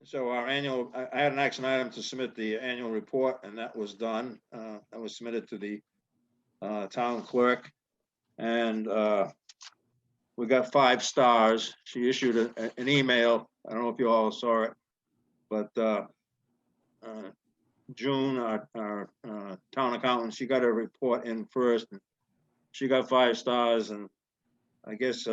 So our annual, I had an action item to submit the annual report, and that was done. That was submitted to the town clerk. And we got 5 stars. She issued an email. I don't know if you all saw it, but June, our town accountant, she got her report in first. And she got 5 stars, and I guess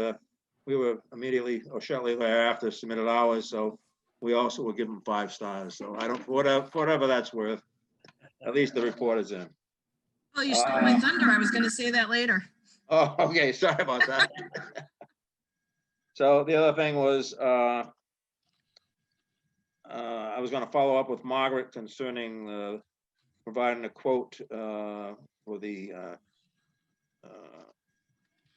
we were immediately or shortly thereafter submitted ours, so we also were given 5 stars. So I don't, whatever that's worth, at least the report is in. Well, you stole my thunder. I was going to say that later. Oh, okay, sorry about that. So the other thing was, I was gonna follow up with Margaret concerning providing a quote for the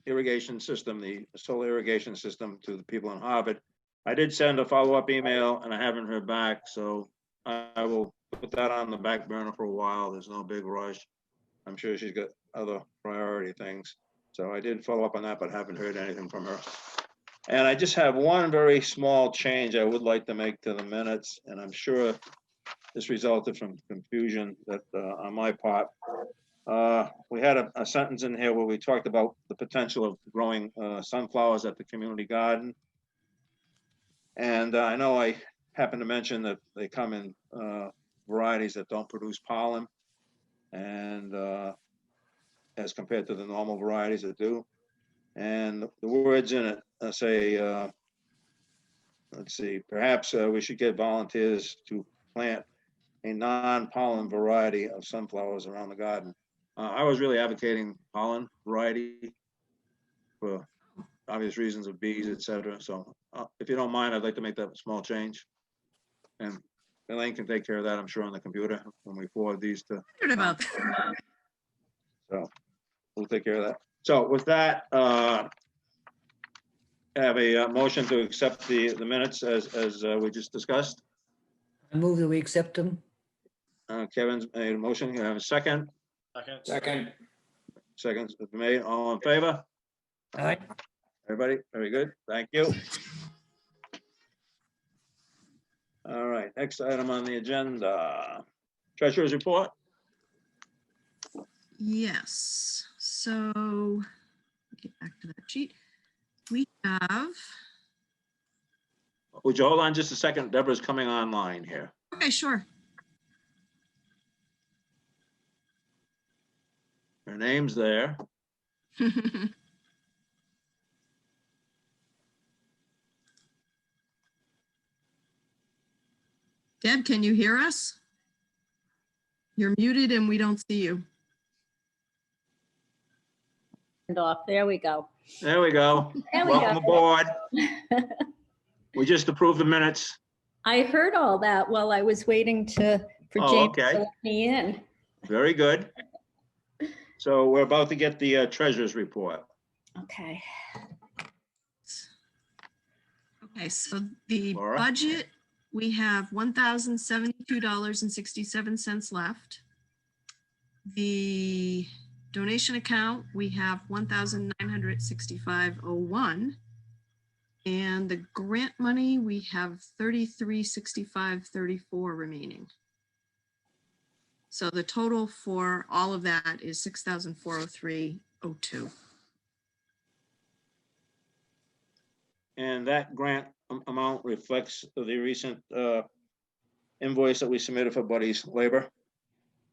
irrigation system, the solar irrigation system to the people in Harvard. I did send a follow-up email and I haven't heard back, so I will put that on the back burner for a while. There's no big rush. I'm sure she's got other priority things. So I did follow up on that, but haven't heard anything from her. And I just have one very small change I would like to make to the minutes, and I'm sure this resulted from confusion that on my part. We had a sentence in here where we talked about the potential of growing sunflowers at the community garden. And I know I happened to mention that they come in varieties that don't produce pollen, and as compared to the normal varieties that do. And the words in it say, let's see, perhaps we should get volunteers to plant a non-pollen variety of sunflowers around the garden. I was really advocating pollen variety for obvious reasons of bees, etc. So if you don't mind, I'd like to make that small change. And Elaine can take care of that, I'm sure, on the computer when we forward these to. About that. So we'll take care of that. So with that, I have a motion to accept the minutes as we just discussed. I move that we accept them. Kevin's made a motion. You have a second? Second. Seconds made. All in favor? Aye. Everybody, very good. Thank you. All right, next item on the agenda. Treasurer's report. Yes. So get back to that sheet. We have. Would you hold on just a second? Deborah's coming online here. Okay, sure. Her name's there. Deb, can you hear us? You're muted and we don't see you. Off. There we go. There we go. There we Welcome aboard. We just approved the minutes. I heard all that while I was waiting for James okay. to let me in. Very good. So we're about to get the treasurer's report. Okay. Okay, so the Laura? budget, we have $1,072.67 left. The donation account, we have $1,965.01. And the grant money, we have $3365.34 remaining. So the total for all of that is $6,403.02. And that grant amount reflects the recent invoice that we submitted for Buddy's labor.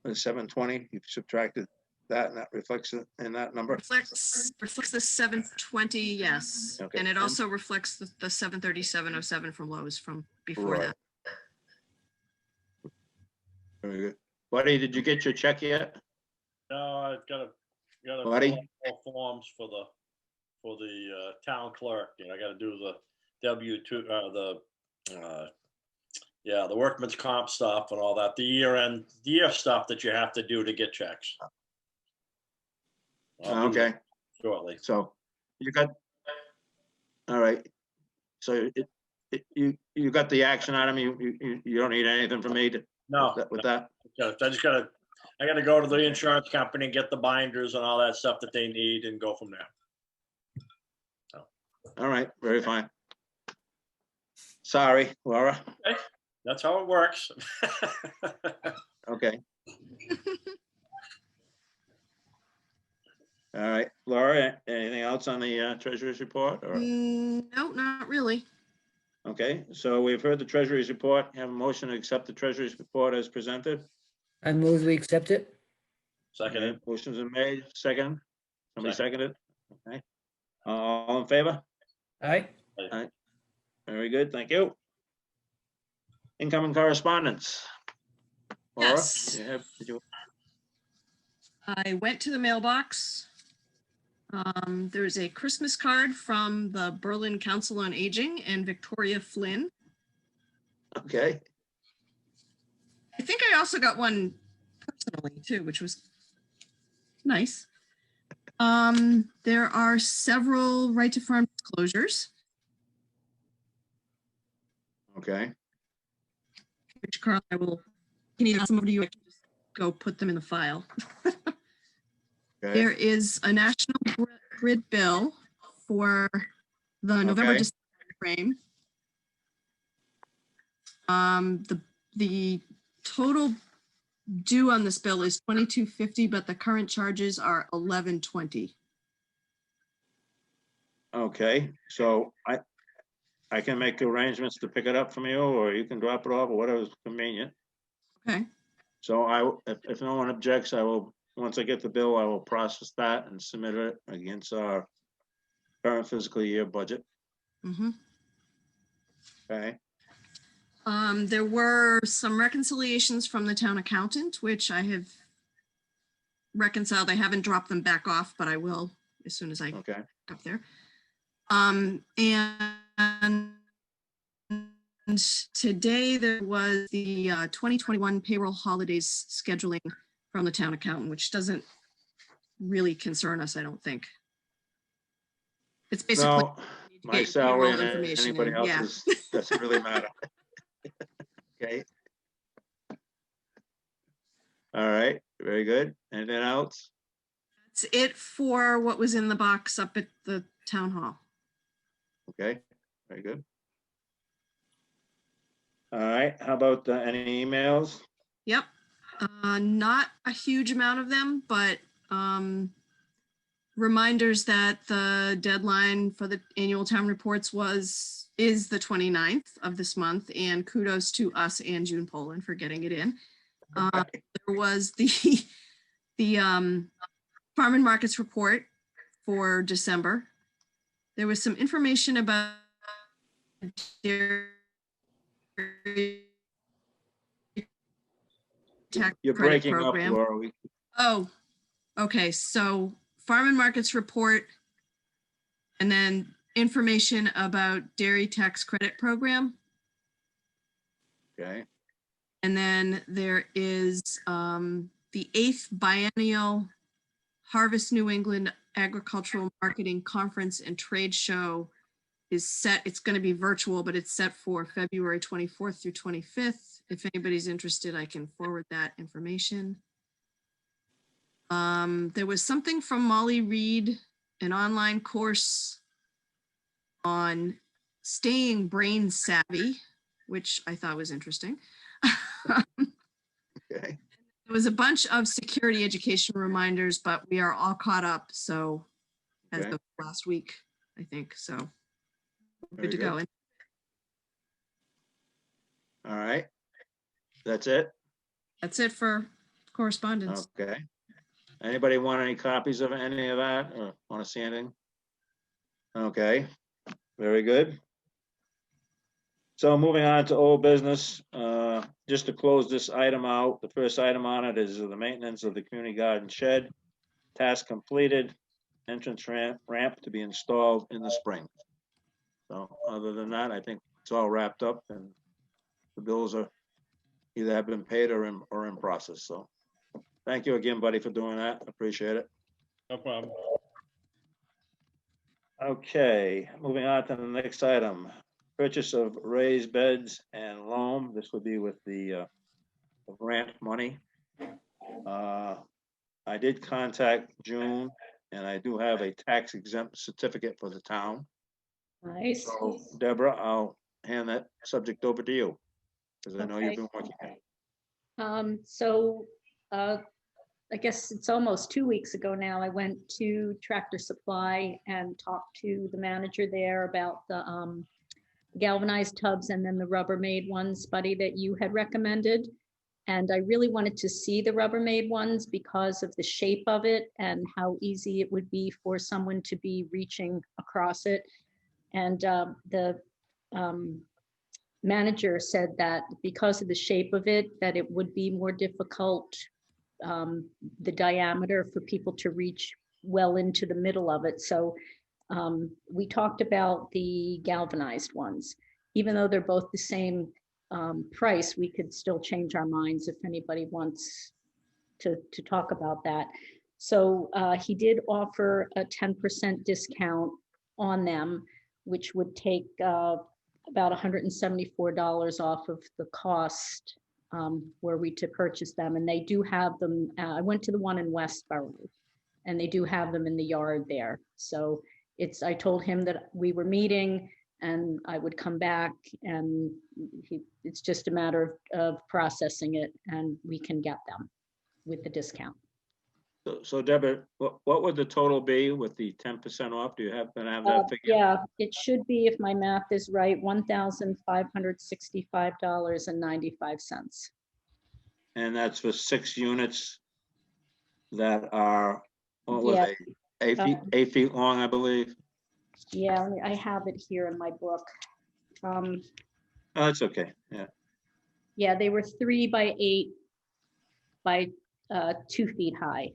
The 720, you've subtracted that and that reflects it in that number. Reflects the 720, yes. Okay. And it also reflects the 737.07 from Lowe's from before Right. that. Very good. Buddy, did you get your check yet? No, I've got to Buddy? fill out all forms for the town clerk. You know, I got to do the W-2, the workman's comp stuff and all that. The year stuff that you have to do to get checks. I'll do Okay. that shortly. So you got, all right. So you got the action item. You don't need anything from me to, No, with that. I gotta go to the insurance company and get the binders and all that stuff that they need and go from there. All right, very fine. Sorry, Laura. Okay. That's how it works. Okay. All right, Laura, anything else on the treasurer's report? Or, No, not really. okay, so we've heard the treasurer's report. Have a motion to accept the treasurer's report as presented. I move we accept it. Seconded. Okay, motion's been made, second. Somebody Second. seconded? Okay. All in favor? Aye. Very good, thank you. Incoming correspondence. Laura, Yes. did you? I went to the mailbox. There's a Christmas card from the Berlin Council on Aging and Victoria Flynn. Okay, I think I also got one personally too, which was nice. There are several right to farm disclosures, okay, which Carl, I will, can you pass them over to you? I can just go put them in the file. okay, There is a national grid bill for the November Okay. December frame. The total due on this bill is $22.50, but the current charges are $11.20. okay. So I can make arrangements to pick it up from you, or you can drop it off, or whatever's convenient. Okay, So if no one objects, I will, once I get the bill, I will process that and submit it against our current fiscal year budget. mhm. Okay, There were some reconciliations from the town accountant, which I have reconciled. I haven't dropped them back off, but I will as soon as I okay, up there. And today there was the 2021 payroll holidays scheduling from the town accountant, which doesn't really concern us, I don't think. It's basically no, my get salary payroll and information anybody in, yeah. else's doesn't really matter. Okay. All right, very good. Anything else? That's it for what was in the box up at the town hall. Okay, very good. All right, how about any emails? Yep. Not a huge amount of them, but reminders that the deadline for the annual town reports is the 29th of this month, and kudos to us and June Poland for getting it in. There was the Farm and Markets report for December. There was some information about dairy tax You're credit breaking up, program. Laura. Oh, okay. So Farm and Markets report, and then information about dairy tax credit program. Okay, And then there is the 8th biennial Harvest New England Agricultural Marketing Conference and Trade Show is set. It's going to be virtual, but it's set for February 24th through 25th. If anybody's interested, I can forward that information. There was something from Molly Reed, an online course on staying brain savvy, which I thought was interesting. okay, There was a bunch of security education reminders, but we are all caught up. So as Okay. of last week, I think. So Very good to go. And all right. That's it? that's it for correspondence. Okay. Anybody want any copies of any of that or want to see anything? Okay, very good. So moving on to old business, just to close this item out, the first item on it is the maintenance of the community garden shed. Task completed, entrance ramp to be installed in the spring. So other than that, I think it's all wrapped up and the bills are either have been paid or in process. So thank you again, buddy, for doing that. Appreciate it. No problem. Okay, moving on to the next item. Purchase of raised beds and loam. This would be with the grant money. I did contact June and I do have a tax exempt certificate for the town. Nice. So Deborah, I'll hand that subject over to you. Because I know you've Okay. been working. on it. So I guess it's almost 2 weeks ago now, I went to Tractor Supply and talked to the manager there about the galvanized tubs and then the Rubbermaid ones, Buddy, that you had recommended. And I really wanted to see the Rubbermaid ones because of the shape of it and how easy it would be for someone to be reaching across it. And the manager said that because of the shape of it, that it would be more difficult, the diameter for people to reach well into the middle of it. So we talked about the galvanized ones. Even though they're both the same price, we could still change our minds if anybody wants to talk about that. So he did offer a 10% discount on them, which would take about $174 off of the cost were we to purchase them. And they do have them. I went to the one in Westboro, and they do have them in the yard there. So I told him that we were meeting and I would come back, and it's just a matter of processing it, and we can get them with the discount. So Deborah, what would the total be with the 10% off? Do you happen to have that figure? Yeah, it should be, if my math is right, $1,565.95. And that's for 6 units that are, what was Yeah. it, 8 feet long, I believe? Yeah, I have it here in my book. Oh, that's okay, yeah. Yeah, they were 3 by 8 by 2 feet high.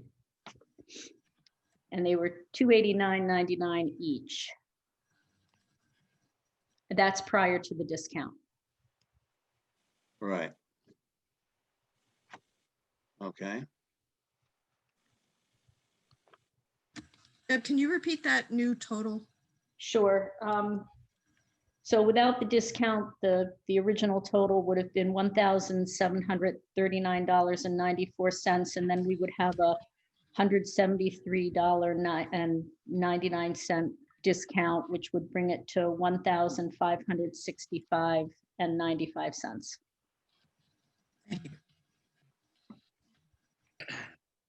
And they were $289.99 each. That's prior to the discount. Right. Okay, Deb, can you repeat that new total? Sure. So without the discount, the original total would have been $1,739.94, and then we would have a $173.99 discount, which would bring it to $1,565.95.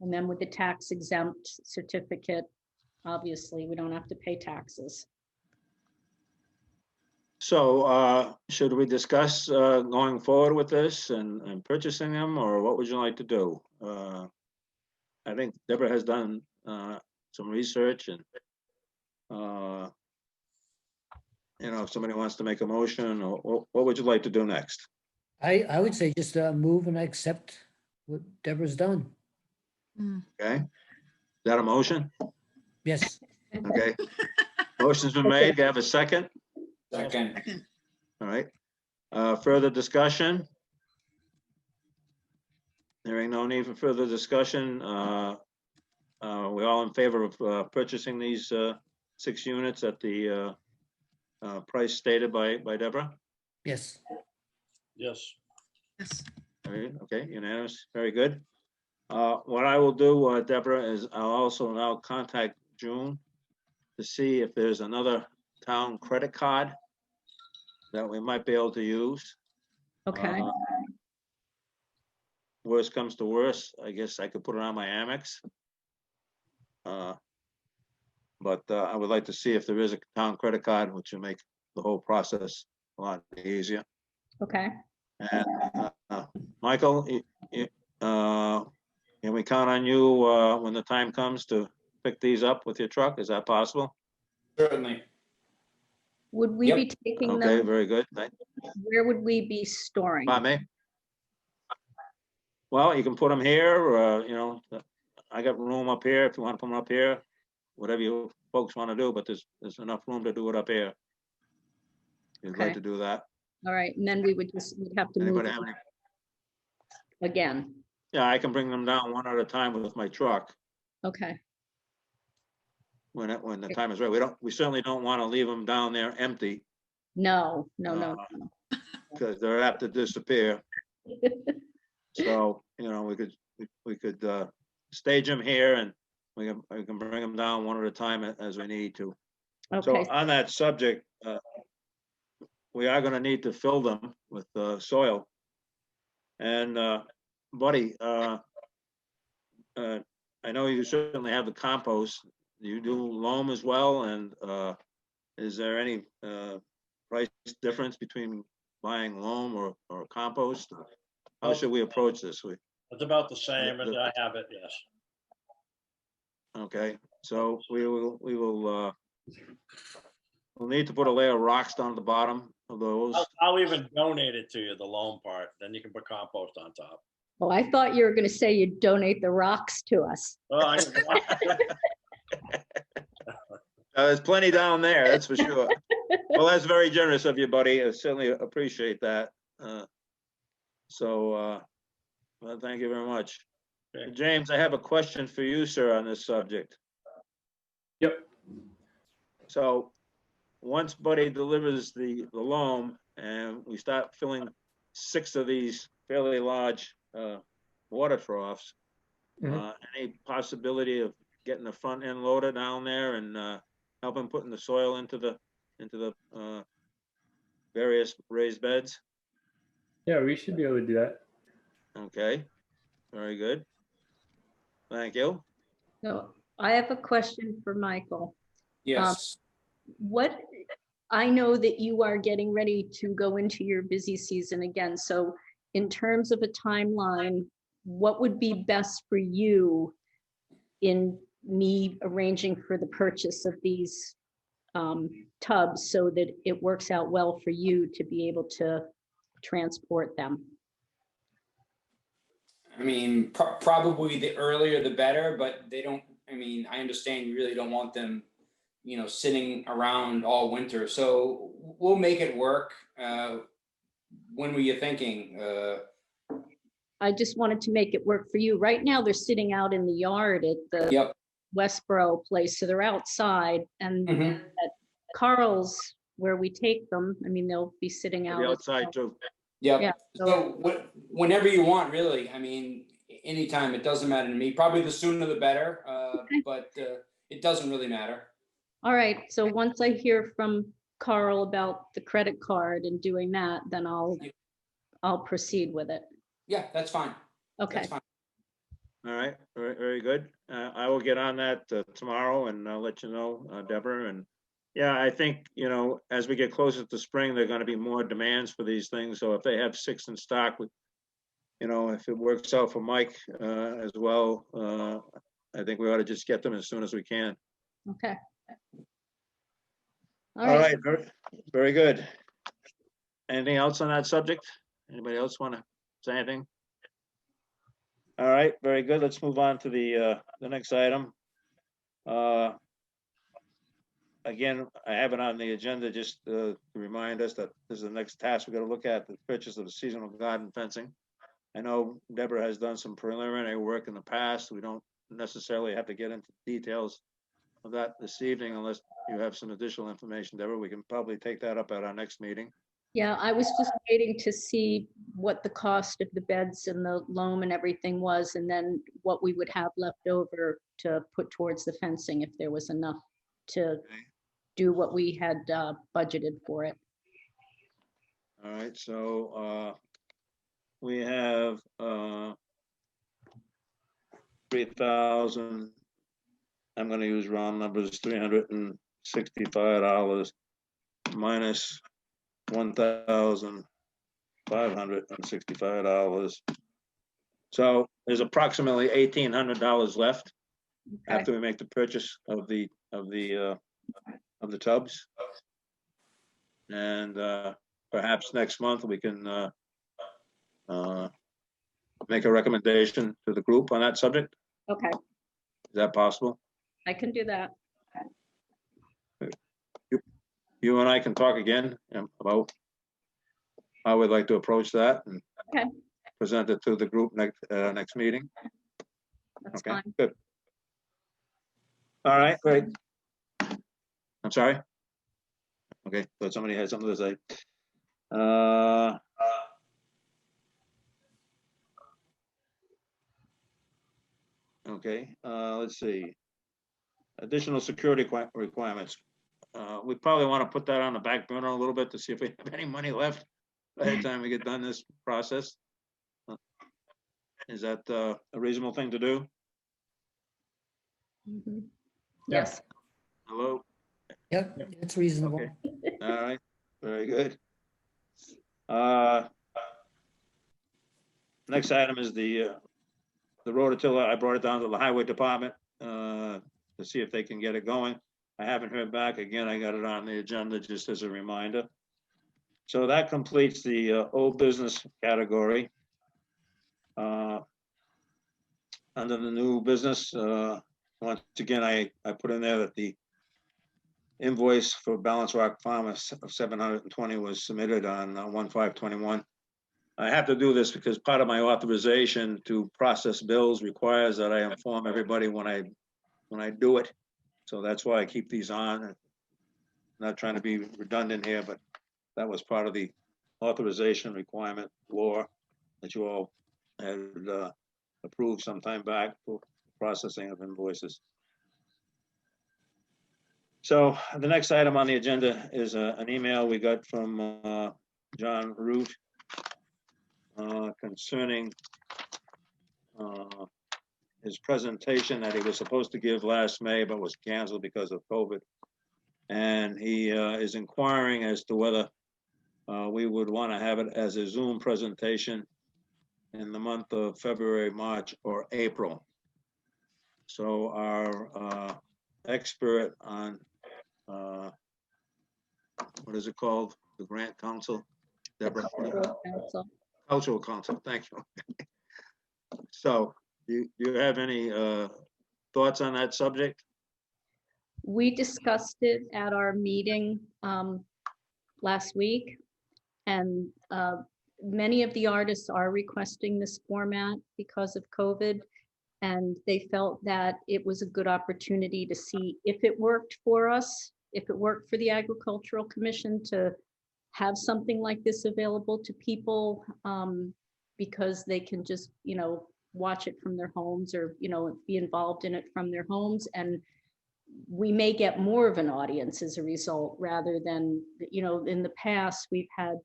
And then with the tax exempt certificate, obviously, we don't have to pay taxes. so should we discuss going forward with this and purchasing them, or what would you like to do? I think Deborah has done some research, and if somebody wants to make a motion, or what would you like to do next? I would say just move and accept what Deborah's done. Okay, is that a motion? Yes, Okay, motion's been made. Do I have a second? Second. Second. All right. Further discussion? Hearing no need for further discussion. We all in favor of purchasing these 6 units at the price stated by Deborah? yes. Yes. Yes. All right, okay, unanimous, very good. What I will do, Deborah, is I'll also now contact June to see if there's another town credit card that we might be able to use. Okay. Worst comes to worst, I guess I could put it on my Amex. But I would like to see if there is a town credit card, which will make the whole process a lot easier. Okay. And Michael, can we count on you when the time comes to pick these up with your truck? Is that possible? Certainly. Would we Yep. be taking Okay, them? very good. Where would we be storing? Pardon me? Well, you can put them here, or, I got room up here if you want to put them up here, whatever you folks want to do, but there's enough room to do it up here. If you'd like Okay. to do that. All right, and then we'd have to move Anybody it have any? again. Yeah, I can bring them down one at a time with my truck Okay, when the time is right. We certainly don't want to leave them down there empty, no. because they're apt to disappear. So, we could stage them here, and we can bring them down one at a time as we need to. So Okay, on that subject, we are gonna need to fill them with soil. And Buddy, I know you certainly have the compost. You do loam as well, and is there any price difference between buying loam or compost? How should we approach this? It's about the same as I have it, yes. Okay, so we'll need to put a layer of rocks down at the bottom of those. I'll even donate it to you, the loam part, then you can put compost on top. Oh, I thought you were going to say you'd donate the rocks to us. Well, There's plenty down there, that's for sure. Well, that's very generous of you, buddy. I certainly appreciate that. Well, thank you very much. Okay. James, I have a question for you, sir, on this subject. Yep. So, once Buddy delivers the loam and we start filling 6 of these fairly large water troughs, any possibility of getting the front end loader down there and helping putting the soil into the various raised beds? Yeah, we should be able to do that. Okay, very good. Thank you. So I have a question for Michael. Yes. What, I know that you are getting ready to go into your busy season again. So in terms of a timeline, what would be best for you in me arranging for the purchase of these tubs so that it works out well for you to be able to transport them? I mean, probably the earlier the better, but they don't, I mean, I understand you really don't want them, you know, sitting around all winter. So we'll make it work. When were you thinking? I just wanted to make it work for you. Right now, they're sitting out in the yard at the Yep. Westboro place, so they're outside. And Mhm. at Carl's, where we take them, I mean, they'll be sitting out The as outside well. too. Yep. Yeah, So whenever you want, really. I mean, anytime, it doesn't matter to me. Probably the sooner the better, Okay. but it doesn't really matter. All right, so once I hear from Carl about the credit card and doing that, then I'll proceed with it. Yeah, that's fine. Okay, That's fine. All right, very, very good. I will get on that tomorrow and I'll let you know, Deborah. And yeah, I think, you know, as we get closer to spring, there are gonna be more demands for these things. So if they have 6 in stock, you know, if it works out for Mike as well, I think we ought to just get them as soon as we can. okay. All right, very, very good. Anything else on that subject? Anybody else want to say anything? All right, very good. Let's move on to the next item. Again, I have it on the agenda just to remind us that this is the next task we're gonna look at, the purchase of the seasonal garden fencing. I know Deborah has done some preliminary work in the past. We don't necessarily have to get into details of that this evening unless you have some additional information, Deborah. We can probably take that up at our next meeting. Yeah, I was just waiting to see what the cost of the beds and the loam and everything was, and then what we would have left over to put towards the fencing if there was enough to Okay. do what we had budgeted for it. All right, so we have 3,000. I'm gonna use round numbers, $365 minus $1,565. So there's approximately $1,800 left Okay. after we make the purchase of the tubs. And perhaps next month we can make a recommendation to the group on that subject. Okay, Is that possible? I can do that. You and I can talk again about how we'd like to approach that and Okay. present it to the group next meeting. That's Okay, fine. good. All right, great. I'm sorry? Okay, thought somebody had something to say. Okay, let's see. Additional security requirements. We probably want to put that on the back burner a little bit to see if we have any money left by the time we get done this process. Is that a reasonable thing to do? Mhm. Yeah. Yes, Hello? Yep, it's reasonable. Okay. All right, very good. Uh, Next item is the rototiller. I brought it down to the highway department to see if they can get it going. I haven't heard back. Again, I got it on the agenda just as a reminder. So that completes the old business category. Under the new business, once again, I put in there that the invoice for Balance Rock Farmers of 720 was submitted on 1/5/21. I have to do this because part of my authorization to process bills requires that I inform everybody when I do it. So that's why I keep these on. Not trying to be redundant here, but that was part of the authorization requirement law that you all had approved some time back for processing of invoices. So the next item on the agenda is an email we got from John Root concerning his presentation that he was supposed to give last May, but was canceled because of COVID. And he is inquiring as to whether we would want to have it as a Zoom presentation in the month of February, March, or April. So our expert on, what is it called? The Grant Council? the Deborah? Cultural Council. Cultural Council, thank you. So, do you have any thoughts on that subject? We discussed it at our meeting last week, and many of the artists are requesting this format because of COVID, and they felt that it was a good opportunity to see if it worked for us, if it worked for the Agricultural Commission to have something like this available to people, because they can just, watch it from their homes, or, be involved in it from their homes. And we may get more of an audience as a result, rather than, in the past, we've had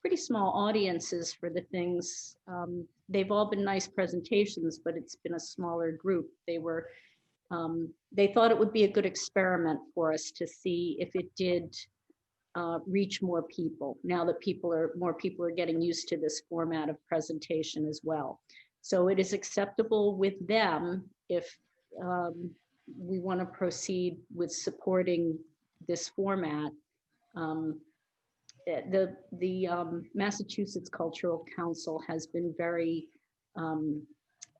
pretty small audiences for the things. They've all been nice presentations, but it's been a smaller group. They thought it would be a good experiment for us to see if it did reach more people, now that more people are getting used to this format of presentation as well. So it is acceptable with them if we want to proceed with supporting this format. The Massachusetts Cultural Council has been very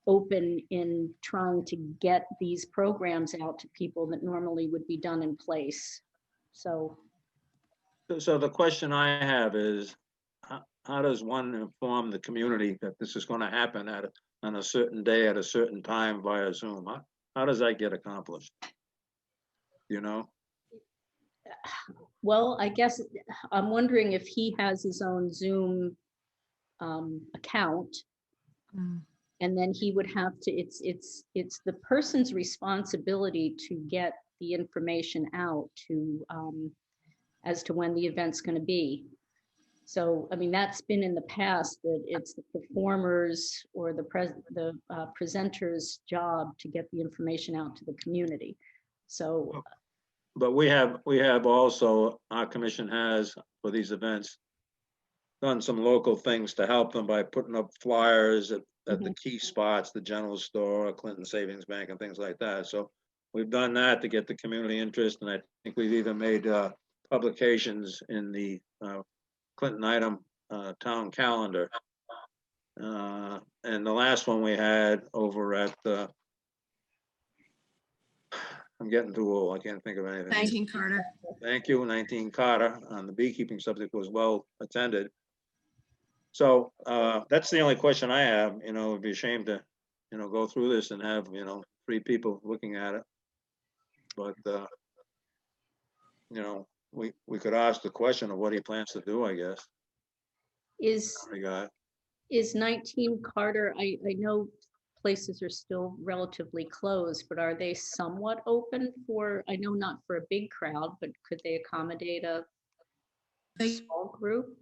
open in trying to get these programs out to people that normally would be done in place. So the question I have is, how does one inform the community that this is going to happen on a certain day at a certain time via Zoom? How does that get accomplished? You know? well, I guess I'm wondering if he has his own Zoom account, Mm. and then he would have to, it's the person's responsibility to get the information out to as to when the event's going to be. So, I mean, that's been in the past, that it's the performers or the presenter's job to get the information out to the community. So, But we have also, our commission has, for these events, done some local things to help them by putting up flyers at the key spots, the general store, Clinton Savings Bank, and things like that. So we've done that to get the community interest, and I think we've even made publications in the Clinton item town calendar. And the last one we had over at I'm getting too old, I can't think of anything. 19 Carter. Thank you, 19 Carter, on the beekeeping subject, was well attended. So that's the only question I have. It'd be a shame to, go through this and have, 3 people looking at it. But, we could ask the question of what he plans to do, I guess. Is 19 Carter, I know places are still relatively closed, but are they somewhat open for, I know not for a big crowd, but could they accommodate a They- small group?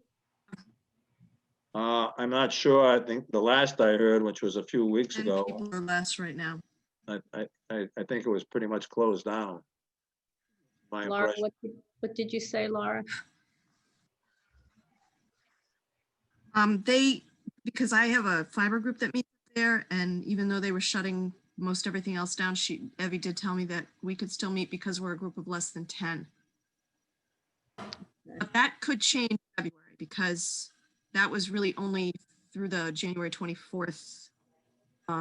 I'm not sure. I think the last I heard, which was a few weeks 10 ago, people or less right now. I think it was pretty much closed down. My Laura, impression. what did you say, Laura? Because I have a fiber group that meets there, and even though they were shutting most everything else down, Evie did tell me that we could still meet because we're a group of less than 10. But that could change in February because that was really only through the January 24th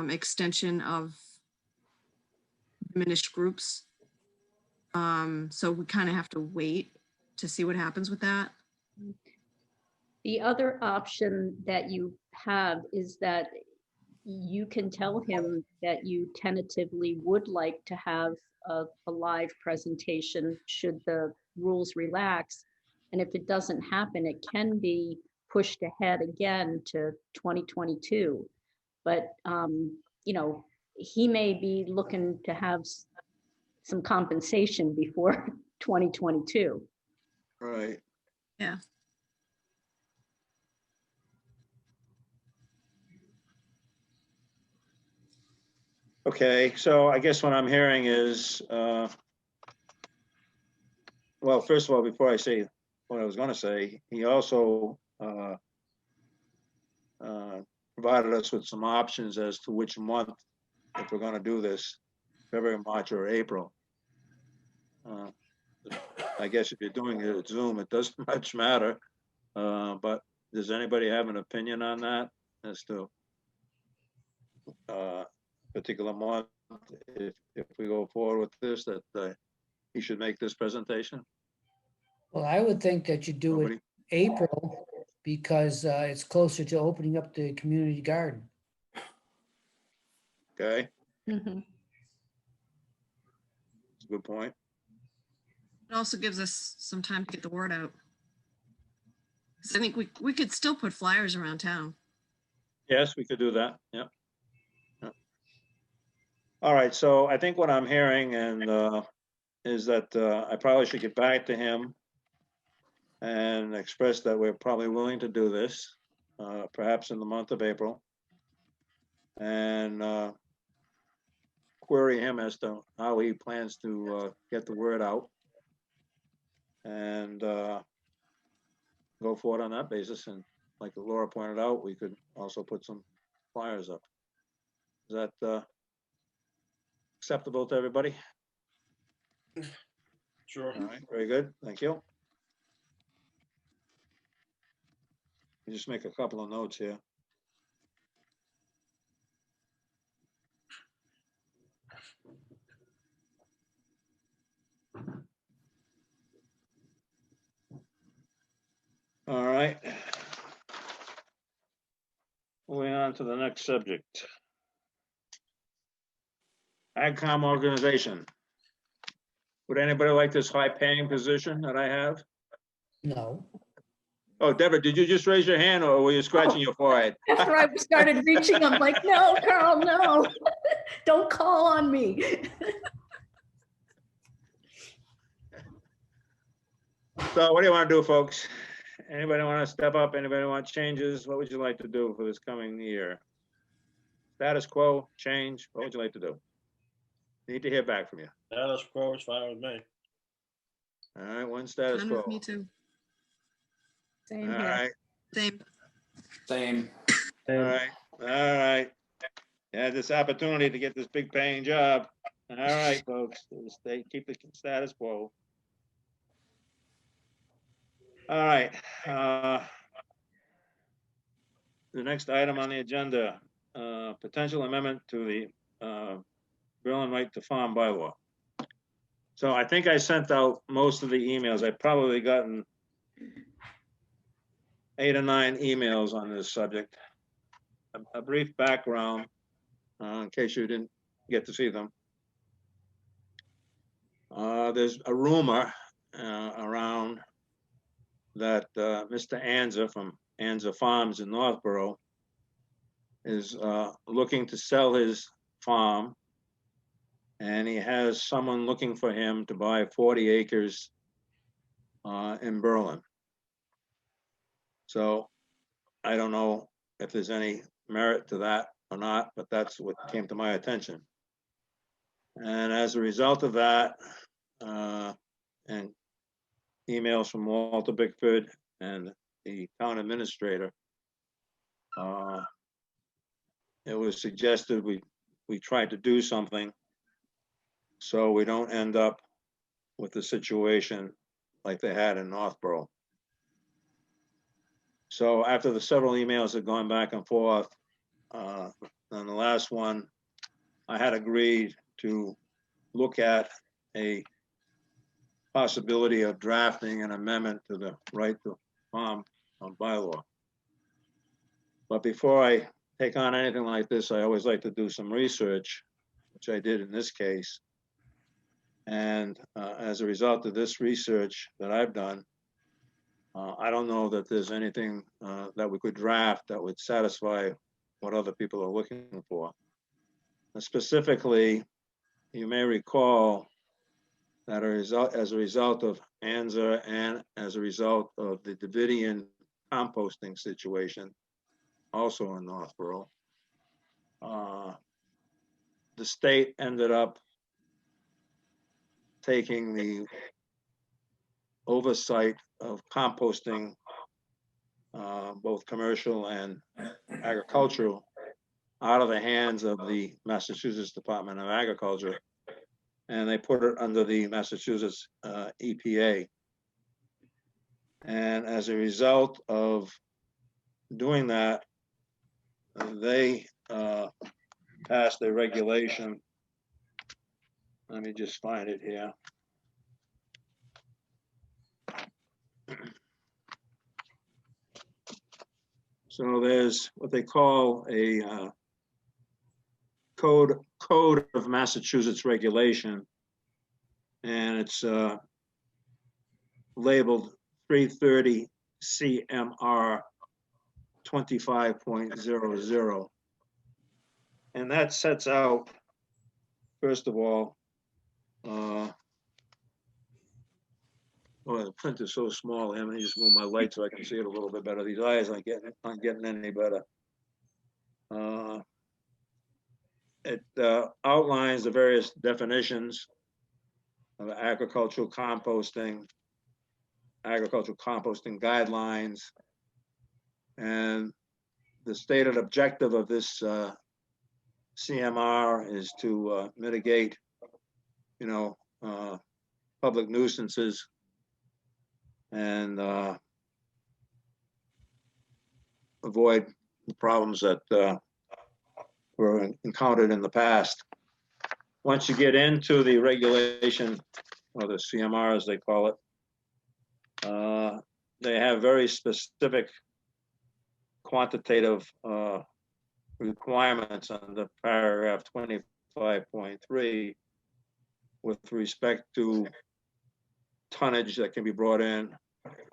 extension of diminished groups. So we kind of have to wait to see what happens with that. The other option that you have is that you can tell him that you tentatively would like to have a live presentation should the rules relax. And if it doesn't happen, it can be pushed ahead again to 2022. But, you know, he may be looking to have some compensation before 2022. Right. Yeah. Okay, so I guess what I'm hearing is, well, first of all, before I say what I was gonna say, he also provided us with some options as to which month, if we're gonna do this, February, March, or April. I guess if you're doing it at Zoom, it doesn't much matter. But does anybody have an opinion on that as to particular month, if we go forward with this, that he should make this presentation? Well, I would think that you do it Nobody? April because it's closer to opening up the community garden. Okay, Mhm. that's a good point. It also gives us some time to get the word out. 'Cause I think we could still put flyers around town. Yes, we could do that, yep. Yep. All right, so I think what I'm hearing is that I probably should get back to him and express that we're probably willing to do this, perhaps in the month of April. And query him as to how he plans to get the word out. And go forward on that basis. And like Laura pointed out, we could also put some flyers up. Is that acceptable to everybody? Sure. All right, very good, thank you. Just make a couple of notes here. All right. Moving on to the next subject. AgCom organization. Would anybody like this high-paying position that I have? No. Oh, Deborah, did you just raise your hand or were you scratching your forehead? After I started reaching, I'm like, no, Carl, no, don't call on me. So what do you want to do, folks? Anybody want to step up? Anybody want changes? What would you like to do for this coming year? Status quo, change, what would you like to do? Need to hear back from you. Status quo is fine with me. All right, one status Fine quo. with me too. All Same here. right, Same. Same. all And right, all right. You had this opportunity to get this big paying job. All right, folks, stay, keep the status quo. All right. The next item on the agenda, potential amendment to the Berlin right to farm bylaw. So I think I sent out most of the emails. I've probably gotten 8 or 9 emails on this subject. A brief background, in case you didn't get to see them. There's a rumor around that Mr. Anza from Anza Farms in Northborough is looking to sell his farm, and he has someone looking for him to buy 40 acres in Berlin. So I don't know if there's any merit to that or not, but that's what came to my attention. And as a result of that, and emails from Walter Bickford and the town administrator, it was suggested we try to do something so we don't end up with the situation like they had in Northborough. So after the several emails had gone back and forth, on the last one, I had agreed to look at a possibility of drafting an amendment to the right to farm bylaw. But before I take on anything like this, I always like to do some research, which I did in this case. And as a result of this research that I've done, I don't know that there's anything that we could draft that would satisfy what other people are looking for. And specifically, you may recall that as a result of ANZA and as a result of the Davidian composting situation, also in Northborough, the state ended up taking the oversight of composting, both commercial and agricultural, out of the hands of the Massachusetts Department of Agriculture, and they put it under the Massachusetts EPA. And as a result of doing that, they passed a regulation. Let me just find it here. So there's what they call a code of Massachusetts regulation, and it's labeled 330 CMR 25.00. And that sets out, first of all, oh, the print is so small. Let me just move my light so I can see it a little bit better. These eyes aren't getting any better. It outlines the various definitions of agricultural composting guidelines, and the stated objective of this CMR is to mitigate, public nuisances and avoid the problems that were encountered in the past. Once you get into the regulation, or the CMR as they call it, they have very specific quantitative requirements under paragraph 25.3 with respect to tonnage that can be brought in,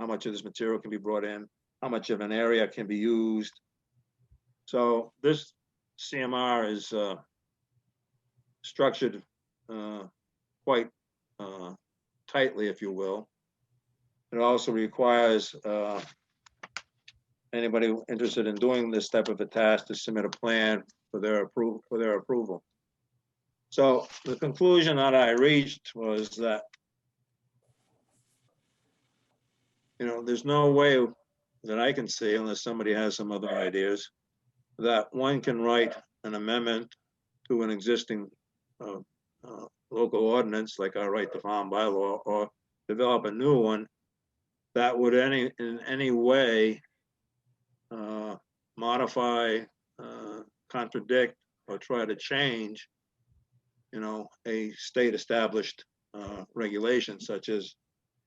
how much of this material can be brought in, how much of an area can be used. So this CMR is structured quite tightly, if you will. It also requires anybody interested in doing this type of a task to submit a plan for their approval. So the conclusion that I reached was that, there's no way that I can see, unless somebody has some other ideas, that one can write an amendment to an existing local ordinance like our right to farm bylaw, or develop a new one that would in any way modify, contradict, or try to change, a state established regulation such as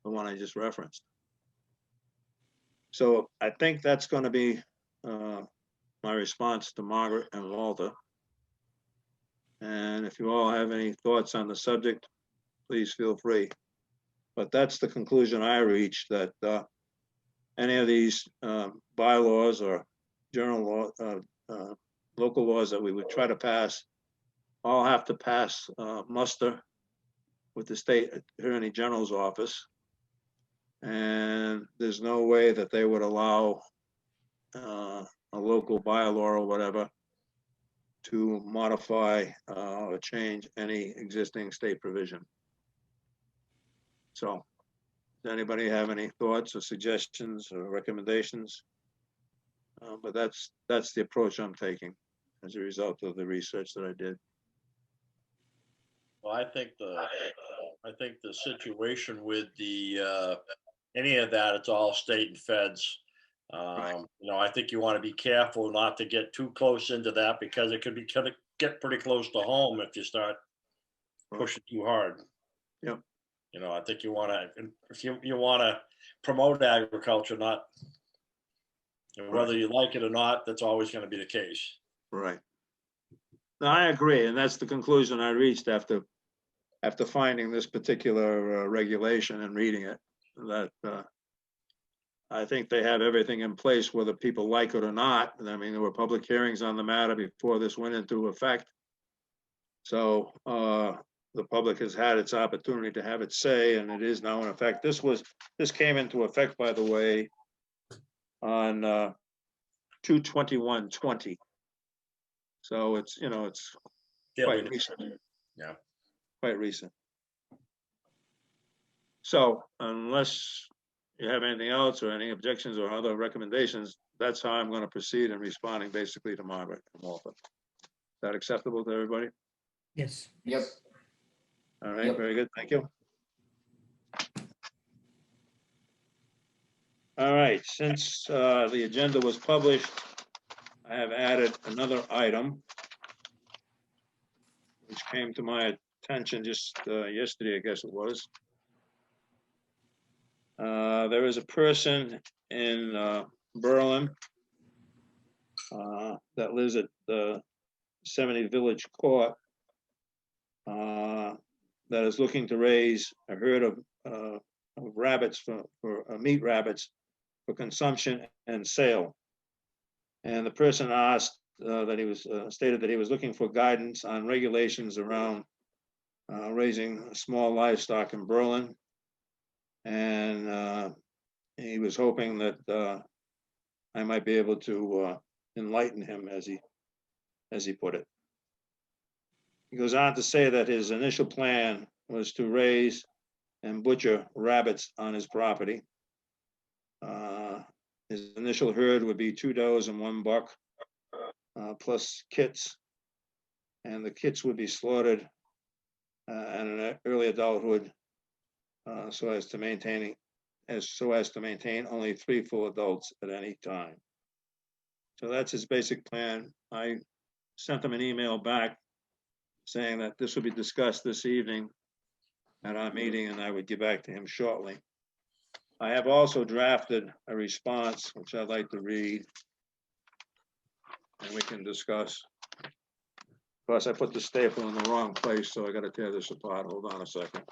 the one I just referenced. So I think that's going to be my response to Margaret and Walter. And if you all have any thoughts on the subject, please feel free. But that's the conclusion I reached, that any of these bylaws or general law, local laws that we would try to pass, all have to pass muster with the state attorney general's office. And there's no way that they would allow a local bylaw or whatever to modify or change any existing state provision. So, does anybody have any thoughts or suggestions or recommendations? But that's the approach I'm taking as a result of the research that I did. Well, I think the situation with the, any of that, it's all state and feds. You know, I think you want to be careful not to get too close into that because it could get pretty close to home if you start pushing too hard. Yep. You know, I think you want to, if you want to promote agriculture, not, and whether you like it or not, that's always going to be the case. Right. No, I agree, and that's the conclusion I reached after finding this particular regulation and reading it, that I think they have everything in place, whether people like it or not. I mean, there were public hearings on the matter before this went into effect. So the public has had its opportunity to have its say, and it is now in effect. This came into effect, by the way, on 2/21/20. So it's, you know, it's quite recent. Yeah. Quite recent. So unless you have anything else or any objections or other recommendations, that's how I'm going to proceed in responding basically to Margaret and Walter. Is that acceptable to everybody? Yes. Yep. All right, Yep. very good, thank you. All right, since the agenda was published, I have added another item which came to my attention just yesterday, I guess it was. There is a person in Berlin that lives at the 70 Village Court that is looking to raise a herd of rabbits for meat rabbits for consumption and sale. And the person asked that he was stated that he was looking for guidance on regulations around raising small livestock in Berlin. And he was hoping that I might be able to enlighten him, as he put it. He goes on to say that his initial plan was to raise and butcher rabbits on his property. His initial herd would be 2 does and 1 buck, plus kits, and the kits would be slaughtered at an early adulthood, so as to maintain only 3 full adults at any time. So that's his basic plan. I sent him an email back saying that this would be discussed this evening at our meeting, and I would get back to him shortly. I have also drafted a response, which I'd like to read, and we can discuss. Of course, I put the staple in the wrong place, so I got to tear this apart. Hold on a second.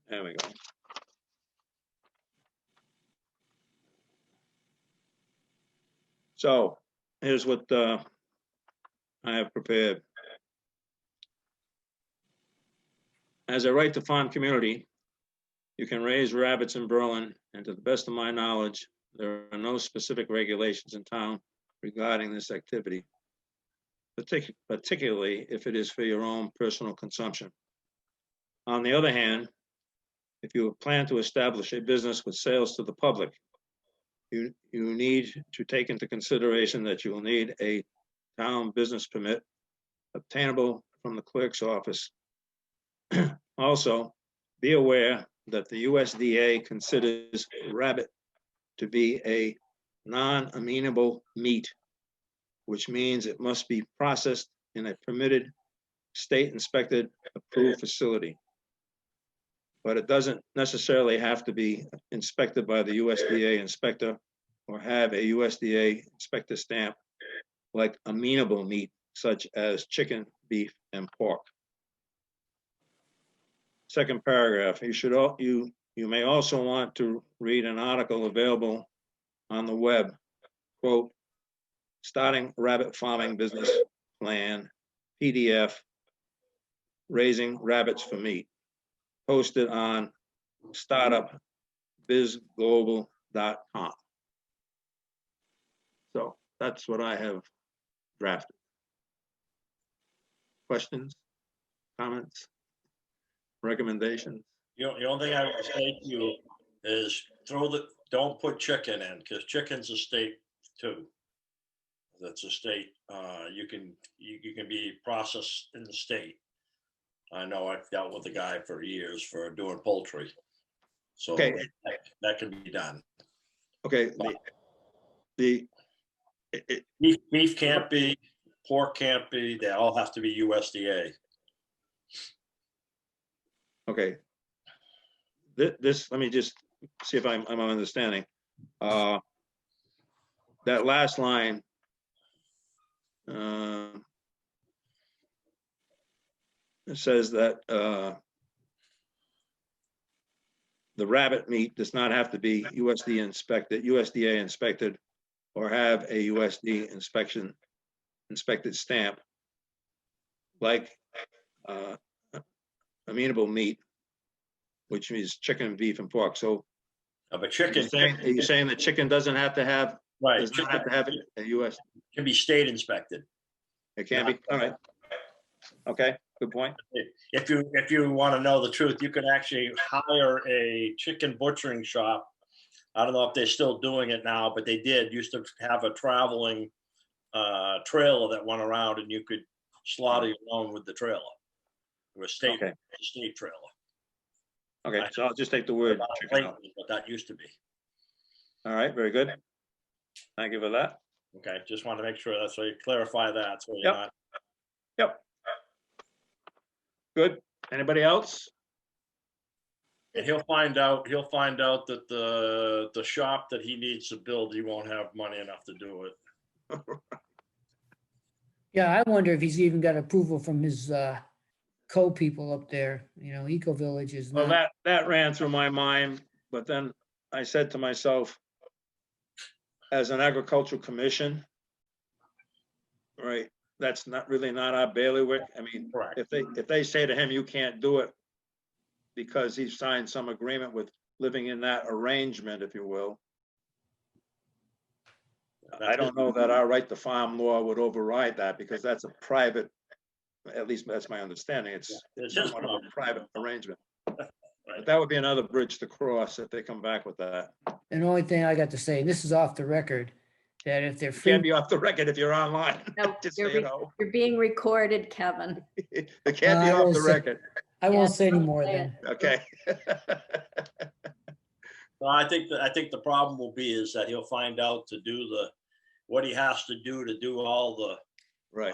There we go. So here's what I have prepared. As a right to farm community, you can raise rabbits in Berlin, and to the best of my knowledge, there are no specific regulations in town regarding this activity, particularly if it is for your own personal consumption. On the other hand, if you plan to establish a business with sales to the public, you need to take into consideration that you will need a town business permit obtainable from the clerk's office. Also, be aware that the USDA considers rabbit to be a non-amenable meat, which means it must be processed in a permitted, state-inspected, approved facility. But it doesn't necessarily have to be inspected by the USDA inspector or have a USDA inspector stamp like amenable meat, such as chicken, beef, and pork. Second paragraph, you may also want to read an article available on the web, quote, starting rabbit farming business plan, PDF, raising rabbits for meat, posted on startupbizglobal.com. So that's what I have drafted. Questions, comments, recommendations? The only thing I would say to you is don't put chicken in, because chicken's a state too. That's a state, you can be processed in the state. I know I've dealt with a guy for years for doing poultry. So Okay. that can be done. Okay, Beef can't be, pork can't be, they all have to be USDA. okay. This, let me just see if I'm understanding. That last line. It says that the rabbit meat does not have to be USDA inspected or have a USD inspected stamp like amenable meat, which means chicken, beef, and pork. So But are chicken, you saying that chicken doesn't have to have, right, does not have to have a US? can be state inspected. It can be, all right. Okay, good point. If you want to know the truth, you can actually hire a chicken butchering shop. I don't know if they're still doing it now, but they used to have a traveling trailer that went around, and you could slaughter your own with the trailer. It was state trailer. Okay, so I'll just take the word chicken out. But that used to be. All right, very good. Thank you for that. Okay, just want to make sure so you clarify that. So you're Yep. not. Yep. Good. Anybody else? And he'll find out that the shop that he needs to build, he won't have money enough to do it. Yeah, I wonder if he's even got approval from his co-people up there, Eco Village is Well, not. that ran through my mind, but then I said to myself, as an agricultural commission, right, that's not our bailiwick. I mean, Correct. if they say to him, you can't do it because he signed some agreement with living in that arrangement, if you will. I don't know that our right to farm law would override that, because that's a private, at least that's my understanding. It's somewhat of a private arrangement. But that would be another bridge to cross if they come back with that. And the only thing I got to say, and this is off the record, that if they're Can't free, be off the record if you're online. No, Just so you're you know. You're being recorded, Kevin. It can't be I off won't the say- record. I won't Yeah, say any don't more say then. Okay. Well, I think the problem will be is that he'll find out to do what he has to do all the, Right,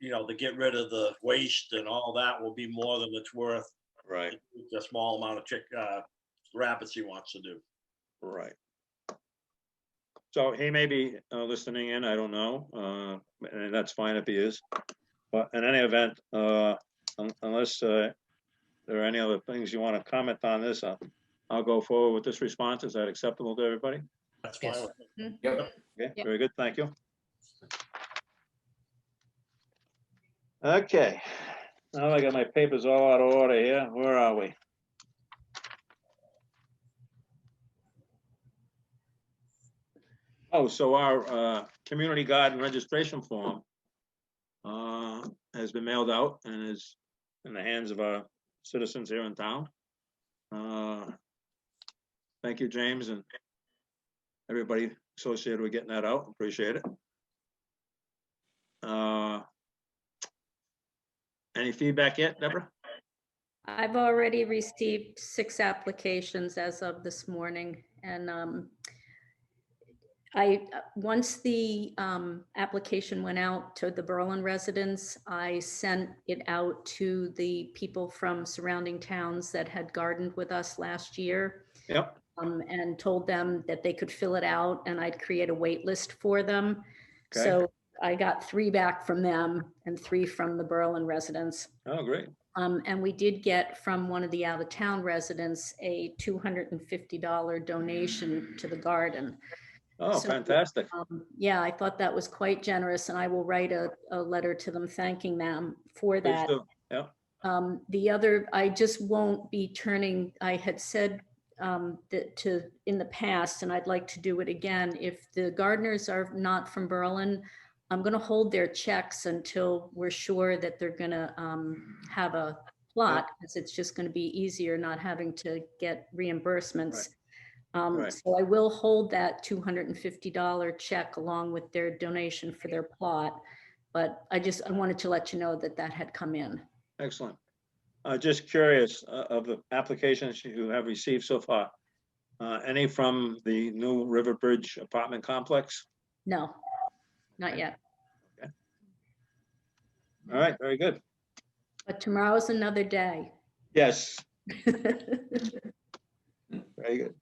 to get rid of the waste and all that will be more than it's worth. right, The small amount of rabbits he wants to do. right. So he may be listening in, I don't know, and that's fine if he is. But in any event, unless there are any other things you want to comment on this, I'll go forward with this response. Is that acceptable to everybody? That's fine. Yes. with me. Yep. Okay, Yep. very good, thank you. Okay, now I got my papers all out of order here. Where are we? Oh, so our community garden registration form has been mailed out and is in the hands of our citizens here in town. Thank you, James, and everybody associated with getting that out. Appreciate it. Any feedback yet, Deborah? I've already received 6 applications as of this morning, and once the application went out to the Berlin residents, I sent it out to the people from surrounding towns that had gardened with us last year. Yep. And told them that they could fill it out and I'd create a wait list for them. Okay. So I got 3 back from them and 3 from the Berlin residents. Oh, great. And we did get from one of the out of town residents a $250 donation to the garden. Oh, So, fantastic. Yeah, I thought that was quite generous, and I will write a letter to them thanking them for Please that. do. Yeah, The other, I just won't be turning, I had said in the past, and I'd like to do it again. If the gardeners are not from Berlin, I'm going to hold their checks until we're sure that they're going to have a plot, because it's just going to be easier not having to get reimbursements. Right. So I will hold that $250 check along with their donation for their plot. But I wanted to let you know that that had come in. Excellent. Just curious, of the applications you have received so far, any from the new River Bridge apartment complex? No, not yet. All right, very good. But tomorrow's another day. Yes, very good.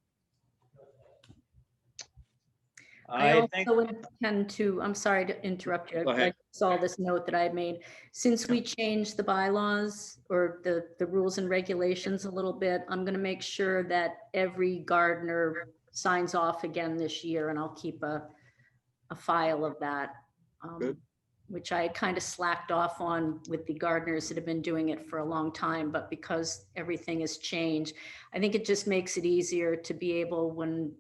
I think, also intend to, I'm sorry to interrupt you. Go ahead. I saw this note that I had made. Since we changed the bylaws or the rules and regulations a little bit, I'm going to make sure that every gardener signs off again this year, and I'll keep a file of that. Good. Which I had kind of slacked off on with the gardeners that have been doing it for a long time, but because everything has changed, I think it just makes it easier to be able, when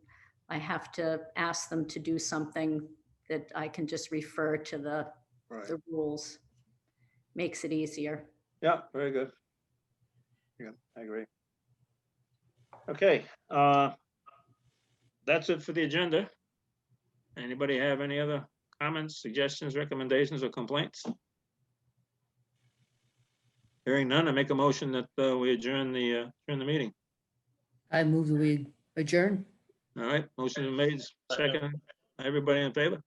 I have to ask them to do something, that I can just refer to the right, rules. Makes it easier. yeah, very good. Yeah, I agree. Okay, that's it for the agenda. Anybody have any other comments, suggestions, recommendations, or complaints? Hearing none, I make a motion that we adjourn the meeting. I move that we adjourn. All right, motion is made, second. Everybody in favor?